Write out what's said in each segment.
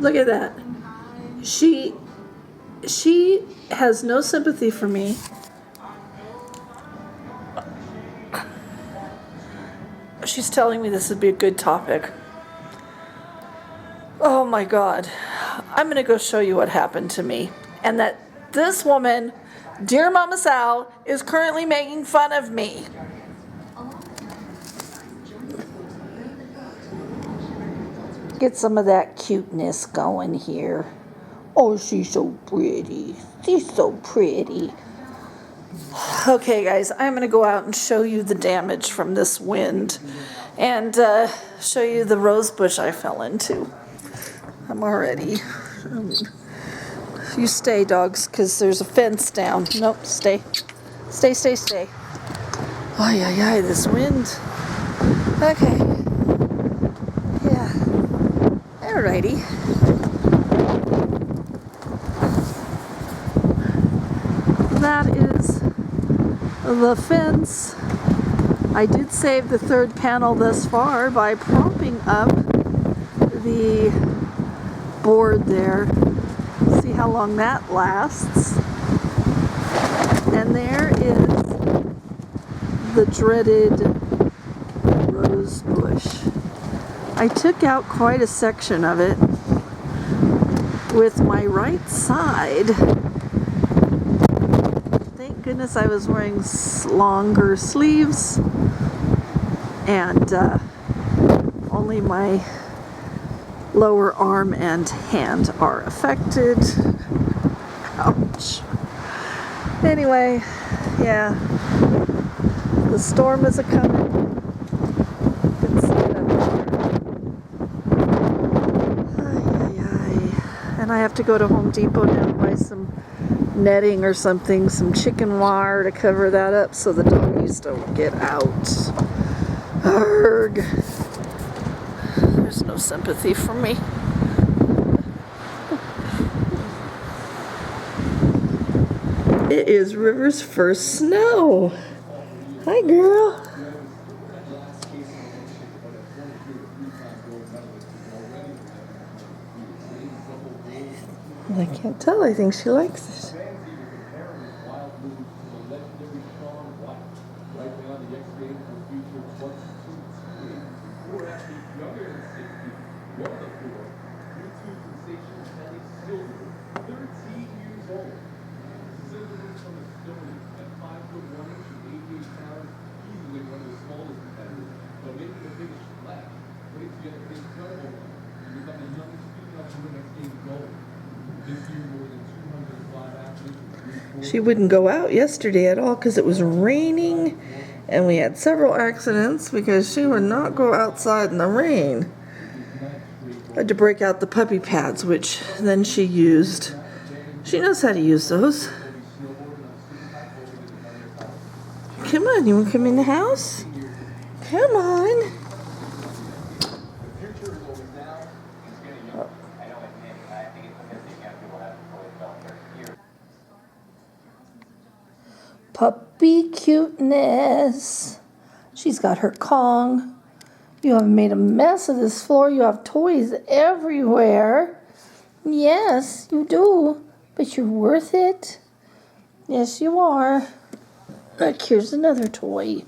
Look at that. She has no sympathy for me. She's telling me this would be a good topic. Oh my God. I'm going to go show you what happened to me. And that this woman, dear Mama Sal, is currently making fun of me. Get some of that cuteness going here. Oh, she's so pretty. She's so pretty. Okay, guys, I'm going to go out and show you the damage from this wind and show you the rose bush I fell into. I'm already... You stay, dogs, because there's a fence down. Nope, stay. Stay, stay, stay. Ay, ay, ay, this wind. Okay. Yeah. Alrighty. That is the fence. I did save the third panel thus far by propping up the board there. See how long that lasts. And there is the dreaded rose bush. I took out quite a section of it with my right side. Thank goodness I was wearing longer sleeves and only my lower arm and hand are affected. Ouch. Anyway, yeah, the storm is a-coming. You can see it up there. Ay, ay, ay. And I have to go to Home Depot now and buy some netting or something, some chicken wire to cover that up so the doggies don't get out. Arrgh. There's no sympathy for me. It is River's first snow. Hi, girl. I can't tell. I think she likes it. She wouldn't go out yesterday at all because it was raining and we had several accidents because she would not go outside in the rain. I had to break out the puppy pads, which then she used. She knows how to use those. Come on, you want to come in the house? Come on. Puppy cuteness. She's got her Kong. You have made a mess of this floor. You have toys everywhere. Yes, you do. But you're worth it. Yes, you are. Look, here's another toy.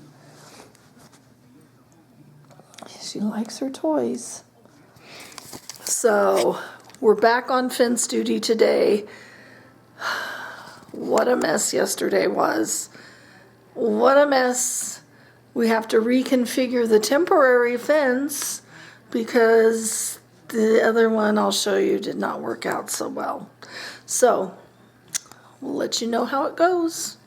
She likes her toys. So, we're back on fence duty today. What a mess yesterday was. What a mess. We have to reconfigure the temporary fence because the other one I'll show you did not work out so well. So, we'll let you know how it goes.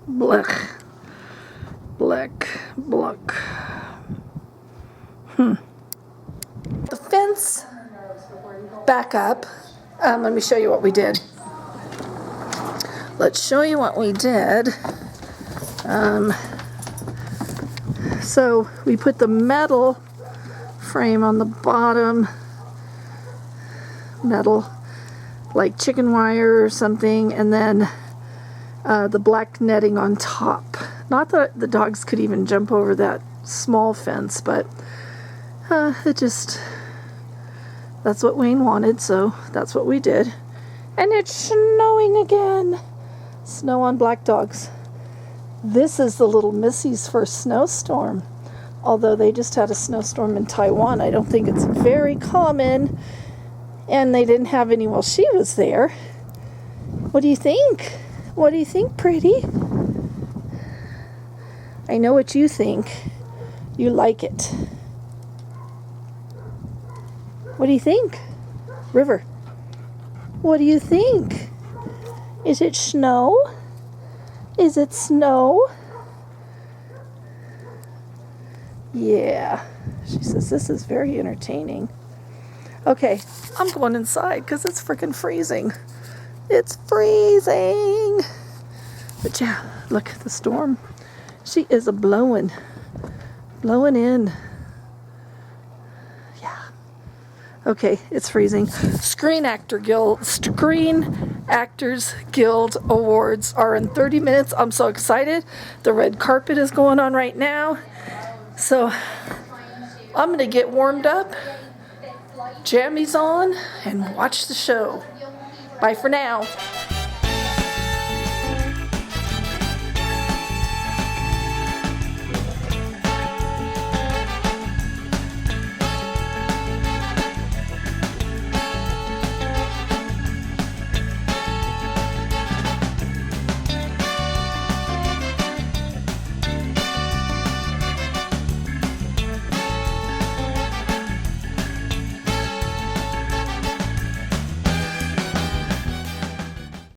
Blech. Blech. Bluck. The fence back up. Let me show you what we did. Let's show you what we did. So we put the metal frame on the bottom. Metal. like chicken wire or something, and then the black netting on top. Not that the dogs could even jump over that small fence, but that's what Wayne wanted, so that's what we did. And it's snowing again. Snow on black dogs. This is the little Missy's first snowstorm. Although they just had a snowstorm in Taiwan, I don't think it's very common. And they didn't have any while she was there. What do you think? What do you think, pretty? I know what you think. You like it. What do you think? River, what do you think? Is it snow? Is it snow? Yeah. She says this is very entertaining. Okay, I'm going inside because it's freaking freezing. It's freezing. But yeah, look at the storm. She is a blowing in. Yeah. Okay, it's freezing. Screen Actors Guild Awards are in 30 minutes. I'm so excited. The red carpet is going on right now. So I'm going to get warmed up, jammies on, and watch the show. Bye for now.